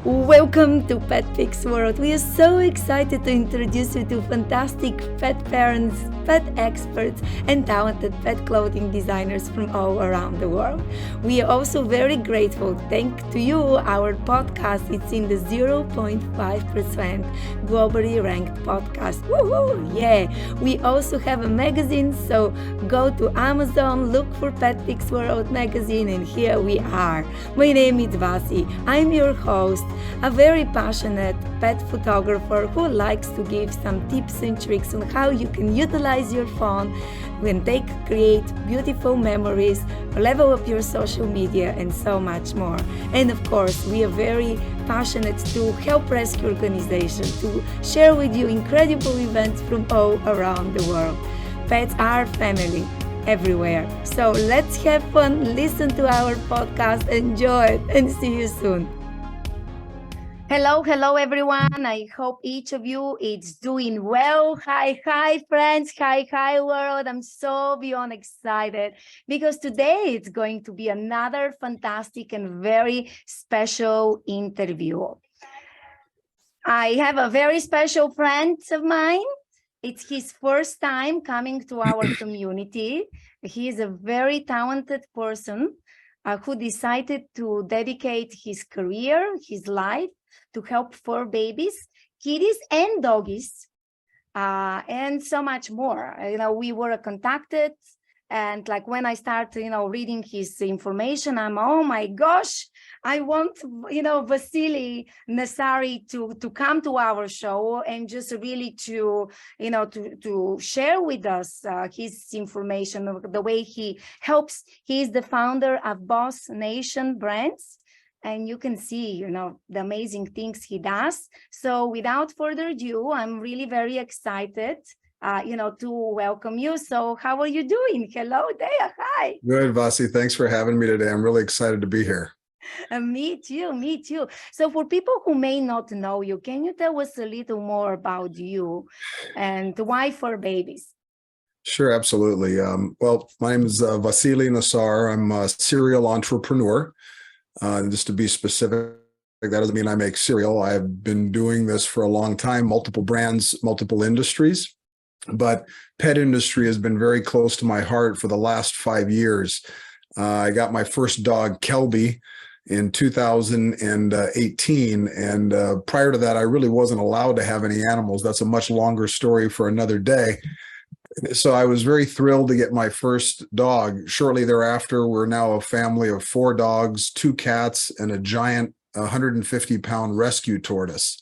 Welcome to PetPix World. We are so excited to introduce you to fantastic pet parents, pet experts, and talented pet clothing designers from all around the world. We are also very grateful. Thanks to you, our podcast is in the 0.5% globally ranked podcast. Woohoo! Yeah! We also have a magazine, so go to Amazon, look for PetPix World magazine, and here we are. My name is Vasi. I'm your host, a very passionate pet photographer who likes to give some tips and tricks on how you can utilize your phone when they create beautiful memories, level up your social media, and so much more. And of course, we are very passionate to help rescue organizations, to share with you incredible events from all around the world. Pets are family everywhere. So let's have fun, listen to our podcast, enjoy it, and see you soon. Hello, everyone. I hope each of you is doing well. Hi, friends. Hi, world. I'm so beyond excited because today it's going to be another fantastic and very special interview. I have a very special friend of mine. It's his first time coming to our community. He is a very talented person who decided to dedicate his career, his life, to help fur babies, kitties, and doggies, and so much more. We were contacted, and like when I started, reading his information, I'm, oh my gosh, I want, Vasily Nassari to come to our show and just really to share with us his information, the way he helps. He's the founder of Boss Nation brands. And you can see, the amazing things he does. So without further ado, I'm really very excited, to welcome you. So how are you doing? Hello there. Hi. Good, Vasi. Thanks for having me today. I'm really excited to be here. Me too. So for people who may not know you, can you tell us a little more about you and why fur babies? Sure, absolutely. Well, my name is Vasily Nassar. I'm a serial entrepreneur. Just to be specific, that doesn't mean I make cereal. I've been doing this for a long time, multiple brands, multiple industries, but pet industry has been very close to my heart for the last 5 years. I got my first dog, Kelby, in 2018. And prior to that, I really wasn't allowed to have any animals. That's a much longer story for another day. So I was very thrilled to get my first dog. Shortly thereafter, we're now a family of 4 dogs, 2 cats, and a giant 150-pound rescue tortoise.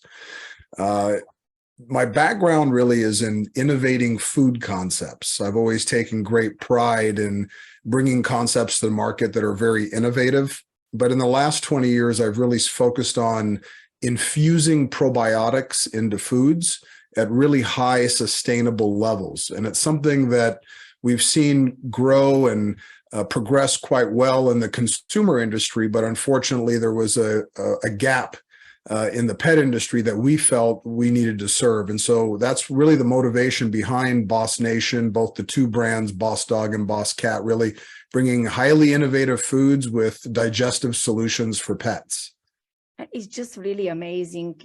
My background really is in innovating food concepts. I've always taken great pride in bringing concepts to the market that are very innovative. But in the last 20 years, I've really focused on infusing probiotics into foods at really high sustainable levels. And it's something that we've seen grow and progress quite well in the consumer industry, but unfortunately there was a gap in the pet industry that we felt we needed to serve. And so that's really the motivation behind Boss Nation, both the 2 brands, Boss Dog and Boss Cat, really bringing highly innovative foods with digestive solutions for pets. It's just really amazing,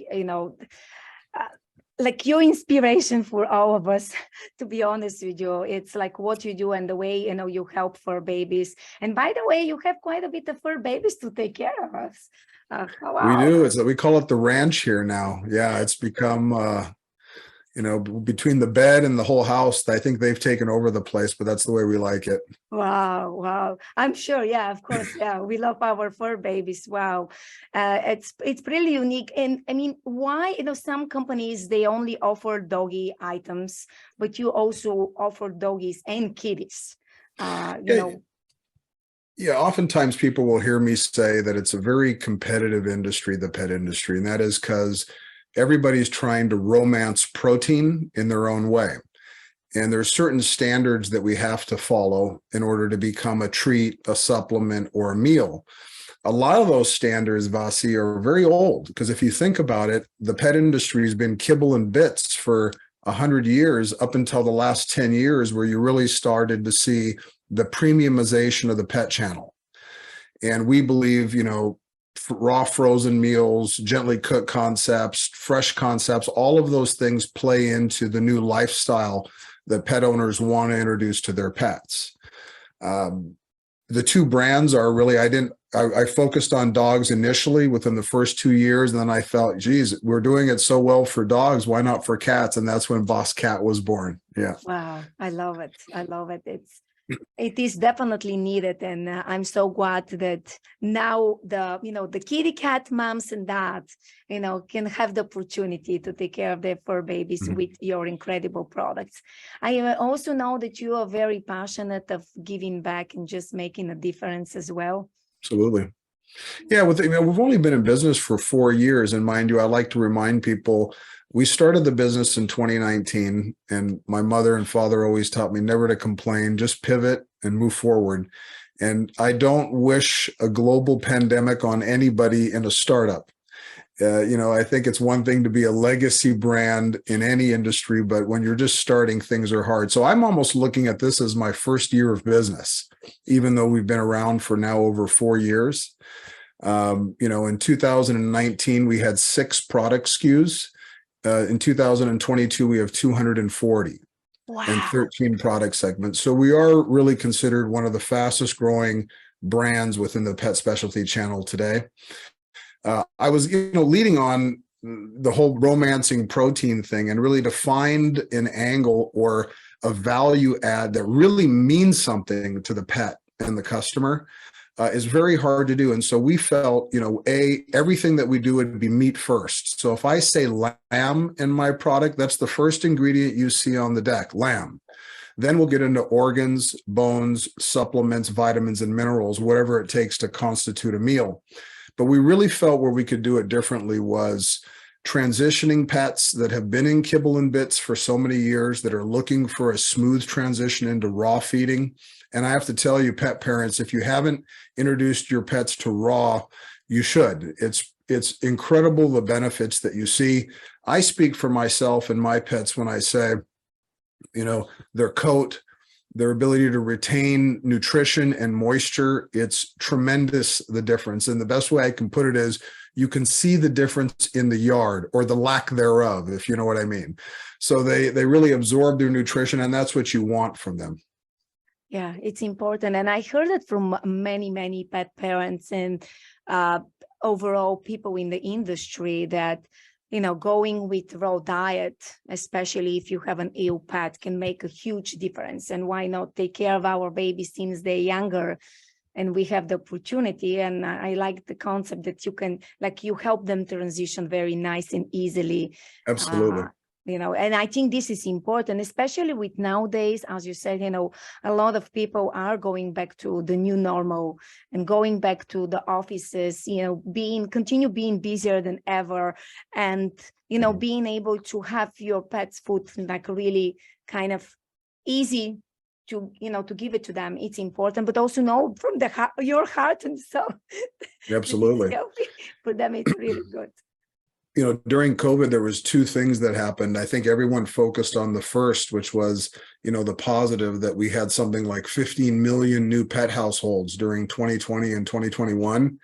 like your inspiration for all of us, to be honest with you. It's like what you do and the way, you help fur babies. And by the way, you have quite a bit of fur babies to take care of us. Wow. We do. We call it the ranch here now. Yeah, it's become, between the bed and the whole house, I think they've taken over the place, but that's the way we like it. Wow. I'm sure. Yeah, of course. Yeah, we love our fur babies. Wow. It's really unique. And I mean, why, some companies, they only offer doggy items, but you also offer doggies and kitties, Yeah, oftentimes people will hear me say that it's a very competitive industry, the pet industry, and that is because everybody's trying to romance protein in their own way. And there's certain standards that we have to follow in order to become a treat, a supplement, or a meal. A lot of those standards, Vasi, are very old, because if you think about it, the pet industry has been kibble and bits for 100 years up until the last 10 years, where you really started to see the premiumization of the pet channel. And we believe, raw frozen meals, gently cooked concepts, fresh concepts, all of those things play into the new lifestyle that pet owners want to introduce to their pets. The two brands are really, I focused on dogs initially within the first 2 years. And then I felt, geez, we're doing it so well for dogs. Why not for cats? And that's when Boss Cat was born. Yeah. Wow, I love it. I love it. It is definitely needed, and I'm so glad that now the kitty cat moms and dads can have the opportunity to take care of their fur babies with your incredible products. I also know that you are very passionate of giving back and just making a difference as well. Absolutely. Yeah, we've only been in business for 4 years, and mind you, I like to remind people we started the business in 2019, and my mother and father always taught me never to complain, just pivot and move forward. And I don't wish a global pandemic on anybody in a startup. I think it's one thing to be a legacy brand in any industry, but when you're just starting, things are hard. So I'm almost looking at this as my first year of business, even though we've been around for now over 4 years. In 2019, we had 6 product SKUs. In 2022, we have 240. Wow. And 13 product segments. So we are really considered one of the fastest growing brands within the pet specialty channel today. I was, leading on the whole romancing protein thing, and really to find an angle or a value add that really means something to the pet and the customer is very hard to do. And so we felt, everything that we do would be meat first. So if I say lamb in my product, that's the first ingredient you see on the deck, lamb. Then we'll get into organs, bones, supplements, vitamins, and minerals, whatever it takes to constitute a meal. But we really felt where we could do it differently was transitioning pets that have been in kibble and bits for so many years that are looking for a smooth transition into raw feeding. And I have to tell you, pet parents, if you haven't introduced your pets to raw, you should. It's incredible the benefits that you see. I speak for myself and my pets when I say, their coat, their ability to retain nutrition and moisture, it's tremendous, the difference. And the best way I can put it is you can see the difference in the yard, or the lack thereof, if you know what I mean. So they really absorb their nutrition, and that's what you want from them. Yeah, it's important. And I heard it from many, many pet parents and overall people in the industry that, going with raw diet, especially if you have an ill pet, can make a huge difference. And why not take care of our babies since they're younger and we have the opportunity? And I like the concept that you help them transition very nice and easily. Absolutely. And I think this is important, especially with nowadays, as you said, a lot of people are going back to the new normal and going back to the offices, continue being busier than ever. And, being able to have your pet's food like really kind of easy to give it to them. It's important, but also know from your heart and soul. Absolutely. For them, it's really good. During COVID, there was 2 things that happened. I think everyone focused on the first, which was, the positive that we had something like 15 million new pet households during 2020 and 2021.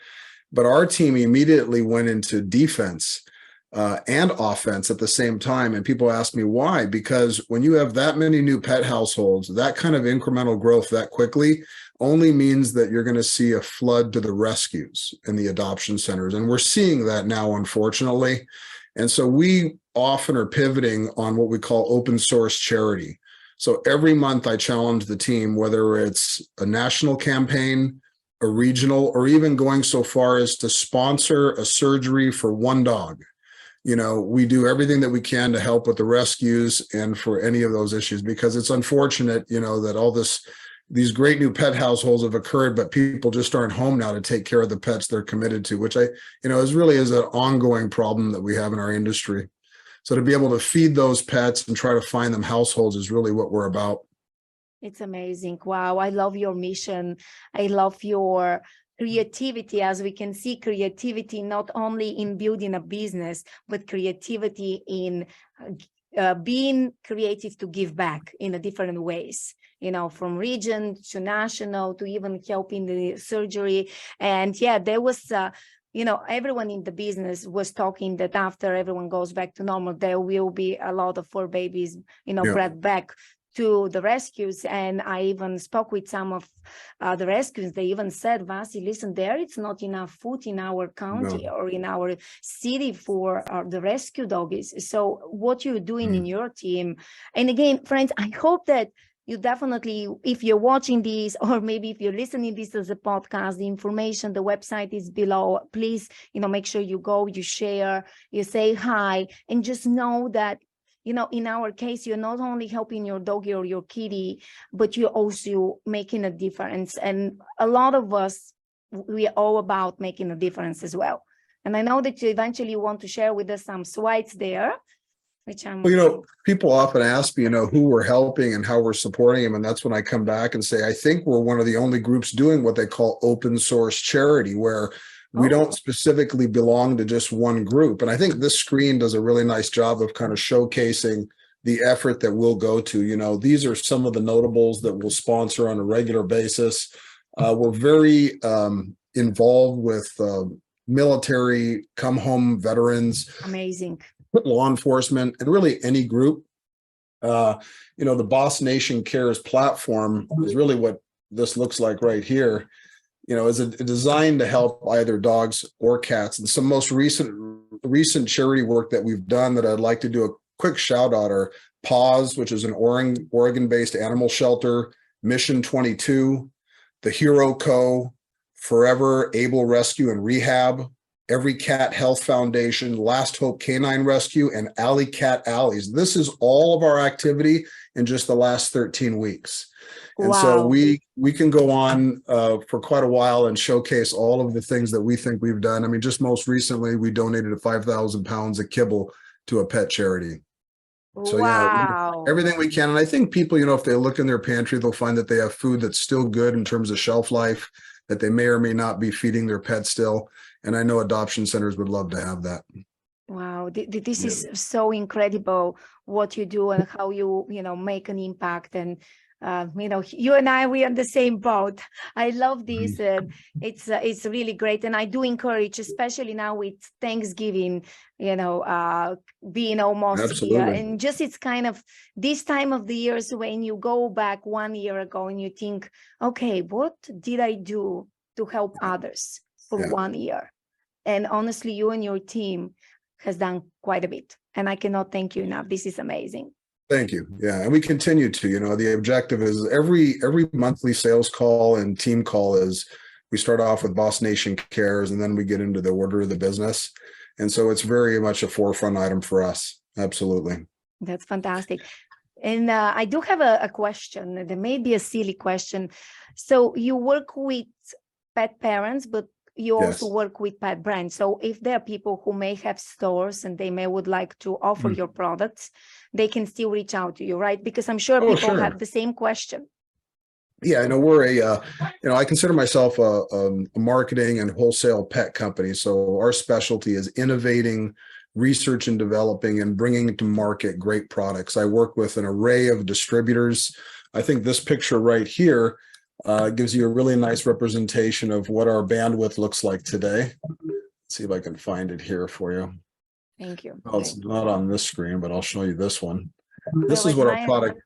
But our team immediately went into defense and offense at the same time. And people ask me why, because when you have that many new pet households, that kind of incremental growth that quickly only means that you're going to see a flood to the rescues in the adoption centers. And we're seeing that now, unfortunately. And so we often are pivoting on what we call open source charity. So every month I challenge the team, whether it's a national campaign, a regional, or even going so far as to sponsor a surgery for one dog. We do everything that we can to help with the rescues and for any of those issues, because it's unfortunate, that all these great new pet households have occurred, but people just aren't home now to take care of the pets they're committed to, which is really an ongoing problem that we have in our industry. So to be able to feed those pets and try to find them households is really what we're about. It's amazing. Wow. I love your mission. I love your creativity. As we can see, creativity not only in building a business, but creativity in being creative to give back in a different ways, from region to national to even helping the surgery. And yeah, there was everyone in the business was talking that after everyone goes back to normal, there will be a lot of fur babies, brought back to the rescues. And I even spoke with some of the rescues. They even said, Vasi, listen, it's not enough food in our county or in our city for the rescue doggies. So what you're doing in your team, and again, friends, I hope that you definitely, if you're watching this, or maybe if you're listening this as a podcast, the information, the website is below. Please, make sure you go, you share, you say hi, and just know that, in our case, you're not only helping your doggy or your kitty, but you're also making a difference. And a lot of us, we are all about making a difference as well. And I know that you eventually want to share with us some slides there, which I'm... Well, people often ask me, who we're helping and how we're supporting them. And that's when I come back and say, I think we're one of the only groups doing what they call open source charity, where we don't specifically belong to just one group. And I think this screen does a really nice job of kind of showcasing the effort that we'll go to. These are some of the notables that we'll sponsor on a regular basis. We're very involved with military, come home veterans. Amazing. Law enforcement, and really any group. The Boss Nation Cares platform is really what this looks like right here. Is designed to help either dogs or cats. And some most recent charity work that we've done that I'd like to do a quick shout out are Paws, which is an Oregon-based animal shelter, Mission 22, the Hero Co., Forever Able Rescue and Rehab, Every Cat Health Foundation, Last Hope Canine Rescue, and Alley Cat Alleys. This is all of our activity in just the last 13 weeks. And so we can go on for quite a while and showcase all of the things that we think we've done. I mean, just most recently, we donated 5,000 pounds of kibble to a pet charity. So everything we can. And I think people, if they look in their pantry, they'll find that they have food that's still good in terms of shelf life, that they may or may not be feeding their pets still. And I know adoption centers would love to have that. Wow, this is so incredible what you do and how you, make an impact. And, you and I, we're on the same boat. I love this. And it's really great. And I do encourage, especially now with Thanksgiving, being almost here. And just it's kind of this time of the year. So when you go back 1 year ago and you think, okay, what did I do to help others for 1 year? And honestly, you and your team has done quite a bit. And I cannot thank you enough. This is amazing. Thank you. Yeah. And we continue to, the objective is every monthly sales call and team call is we start off with Boss Nation Cares, and then we get into the order of the business. And so it's very much a forefront item for us. Absolutely. That's fantastic. And I do have a question. There may be a silly question. So you work with pet parents, but you also work with pet brands. So if there are people who may have stores and they may would like to offer your products, they can still reach out to you, right? Because I'm sure people have the same question. Yeah, we're I consider myself a marketing and wholesale pet company. So our specialty is innovating, research and developing, and bringing to market great products. I work with an array of distributors. I think this picture right here gives you a really nice representation of what our bandwidth looks like today. Let's see if I can find it here for you. Thank you. Well, it's not on this screen, but I'll show you this one. This is what our product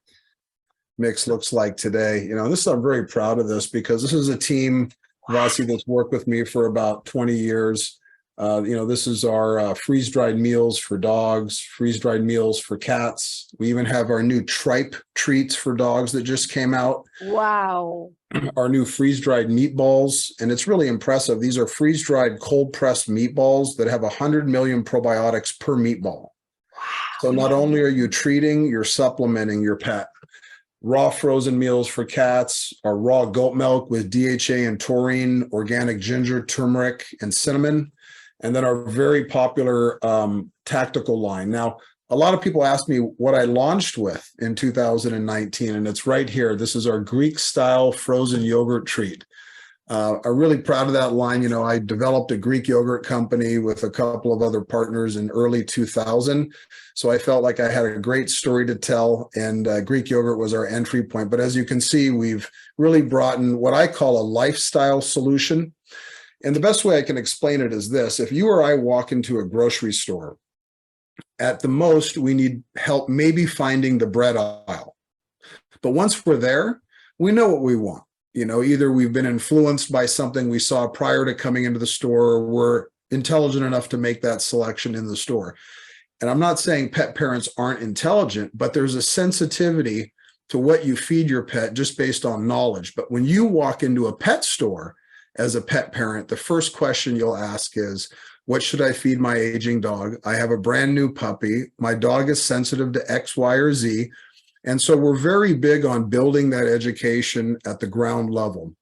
mix looks like today. I'm very proud of this because this is a team, Vasi, that's worked with me for about 20 years. This is our freeze-dried meals for dogs, freeze-dried meals for cats. We even have our new tripe treats for dogs that just came out. Wow. Our new freeze-dried meatballs. And it's really impressive. These are freeze-dried cold-pressed meatballs that have 100 million probiotics per meatball. Wow. So not only are you treating, you're supplementing your pet. Raw frozen meals for cats, our raw goat milk with DHA and taurine, organic ginger, turmeric, and cinnamon. And then our very popular tactical line. Now, a lot of people ask me what I launched with in 2019, and it's right here. This is our Greek-style frozen yogurt treat. I'm really proud of that line. I developed a Greek yogurt company with a couple of other partners in early 2000. So I felt like I had a great story to tell, and Greek yogurt was our entry point. But as you can see, we've really brought in what I call a lifestyle solution. And the best way I can explain it is this: if you or I walk into a grocery store, at the most, we need help maybe finding the bread aisle. But once we're there, we know what we want. Either we've been influenced by something we saw prior to coming into the store, or we're intelligent enough to make that selection in the store. And I'm not saying pet parents aren't intelligent, but there's a sensitivity to what you feed your pet just based on knowledge. But when you walk into a pet store as a pet parent, the first question you'll ask is, what should I feed my aging dog? I have a brand new puppy. My dog is sensitive to X, Y, or Z. And so we're very big on building that education at the ground level.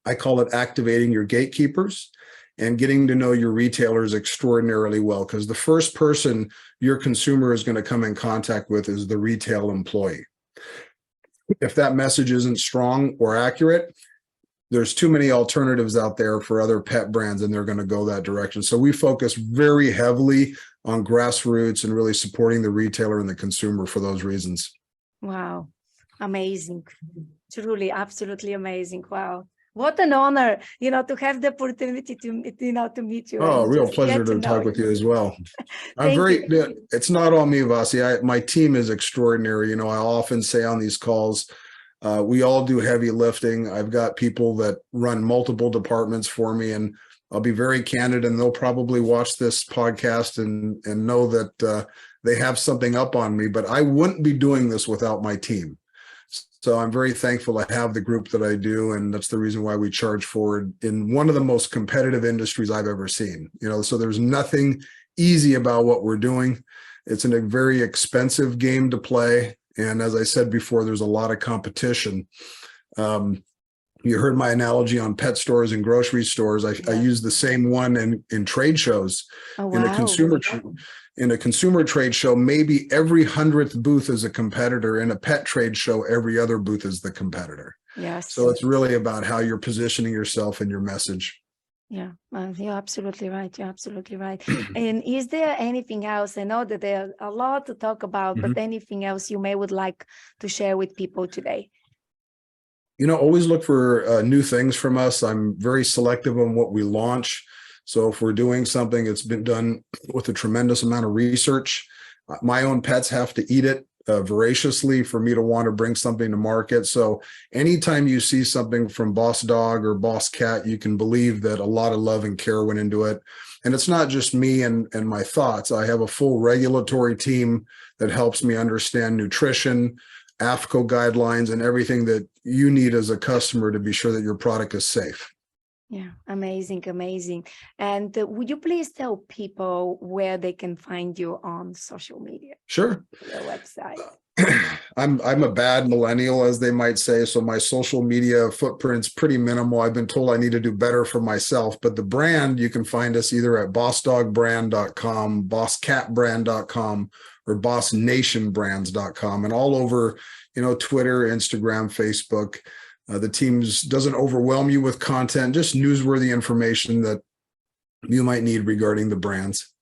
I call it activating your gatekeepers and getting to know your retailers extraordinarily well, because the first person your consumer is going to come in contact with is the retail employee. If that message isn't strong or accurate, there's too many alternatives out there for other pet brands, and they're going to go that direction. So we focus very heavily on grassroots and really supporting the retailer and the consumer for those reasons. Wow. Amazing. Truly, absolutely amazing. Wow. What an honor, to have the opportunity to meet you. Oh, and real just pleasure get to to talk know with you as well. Thank you. It's not all me, Vasi. My team is extraordinary. I often say on these calls, we all do heavy lifting. I've got people that run multiple departments for me, and I'll be very candid, and they'll probably watch this podcast and know that they have something up on me, but I wouldn't be doing this without my team. So I'm very thankful to have the group that I do, and that's the reason why we charge forward in one of the most competitive industries I've ever seen. So there's nothing easy about what we're doing. It's a very expensive game to play, and as I said before, there's a lot of competition. You heard my analogy on pet stores and grocery stores. I use the same one in trade shows. Oh, wow. In a consumer trade show, maybe every 100th booth is a competitor. In a pet trade show, every other booth is the competitor. Yes. So it's really about how you're positioning yourself and your message. Yeah, you're absolutely right. You're absolutely right. And is there anything else? I know that there's a lot to talk about, but anything else you would like to share with people today? Always look for new things from us. I'm very selective on what we launch. So if we're doing something, it's been done with a tremendous amount of research. My own pets have to eat it voraciously for me to want to bring something to market. So anytime you see something from Boss Dog or Boss Cat, you can believe that a lot of love and care went into it. And it's not just me and my thoughts. I have a full regulatory team that helps me understand nutrition, AFCO guidelines, and everything that you need as a customer to be sure that your product is safe. Yeah, amazing, amazing. And would you please tell people where they can find you on social media? Sure. Your website. I'm a bad millennial, as they might say, so my social media footprint's pretty minimal. I've been told I need to do better for myself, but the brand, you can find us either at bossdogbrand.com, bosscatbrand.com, or bossnationbrands.com, and all over, Twitter, Instagram, Facebook. The teams doesn't overwhelm you with content, just newsworthy information that you might need regarding the brands.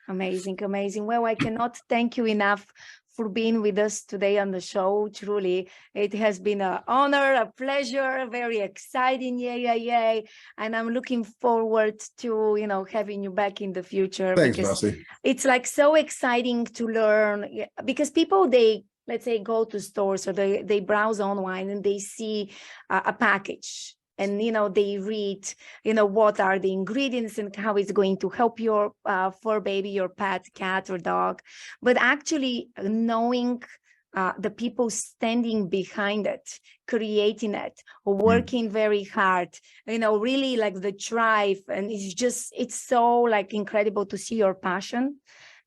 Amazing, amazing. Well, I cannot thank you enough for being with us today on the show. Truly, it has been an honor, a pleasure, very exciting. Yay. And I'm looking forward to, having you back in the future. Thanks, because Vasi. it's like so exciting to learn, because people, let's say, go to stores or they browse online and they see a package, and they read what are the ingredients and how it's going to help your fur baby, your pet, cat or dog. But actually knowing the people standing behind it, creating it, working very hard, really like the drive, and it's so like incredible to see your passion.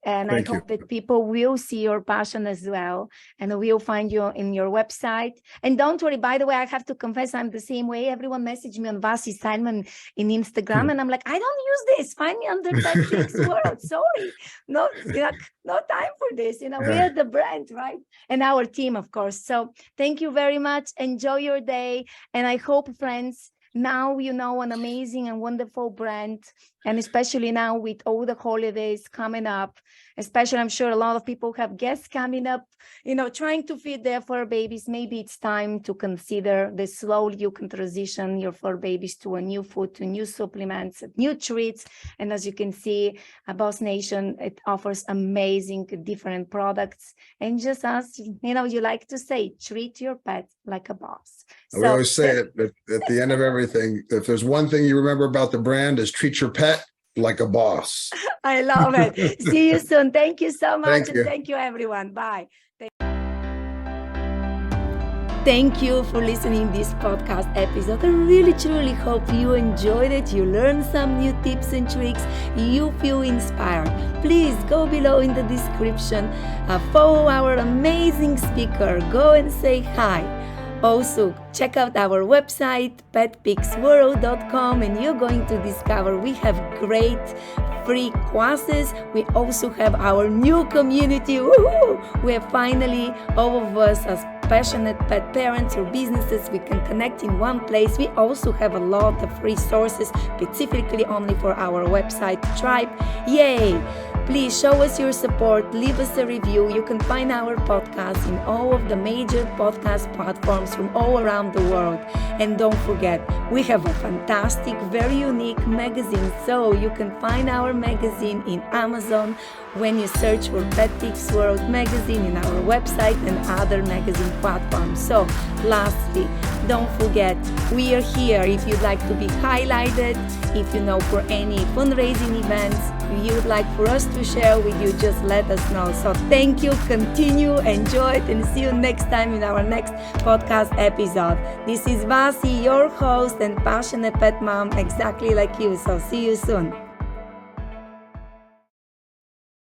And I hope that people will see your passion as well, and will find you in your website. And don't worry, by the way, I have to confess, I'm the same way. Everyone messaged me on Vasi Simon in Instagram, and I'm like, I don't use this. Find me under PetPix World. Sorry, no time for this. We're the brand, right? And our team, of course. So thank you very much. Enjoy your day. And I hope, friends, now an amazing and wonderful brand, and especially now with all the holidays coming up, especially I'm sure a lot of people have guests coming up, trying to feed their fur babies. Maybe it's time to consider the slowly you can transition your fur babies to a new food, to new supplements, new treats. And as you can see, Boss Nation, it offers amazing different products. And just as you like to say, treat your pet like a boss. We always say it at the end of everything. If there's one thing you remember about the brand, is treat your pet like a boss. I love it. See you soon. Thank you so much. Thank you. And thank you, everyone. Bye. Thank you for listening to this podcast episode. I really, truly hope you enjoyed it. You learned some new tips and tricks. You feel inspired. Please go below in the description. Follow our amazing speaker. Go and say hi. Also, check out our website, petpixworld.com, and you're going to discover we have great free classes. We also have our new community. Woo-hoo! We have finally, all of us as passionate pet parents or businesses, we can connect in one place. We also have a lot of resources specifically only for our website tribe. Yay! Please show us your support, leave us a review. You can find our podcast in all of the major podcast platforms from all around the world. And don't forget, we have a fantastic, very unique magazine. So you can find our magazine in Amazon when you search for PetPix World magazine in our website and other magazine platforms. So lastly, don't forget, we are here if you'd like to be highlighted, if you know for any fundraising events you would like for us to share with you, just let us know. So thank you, continue, enjoy it, and see you next time in our next podcast episode. This is Vasi, your host and passionate pet mom, exactly like you. So see you soon.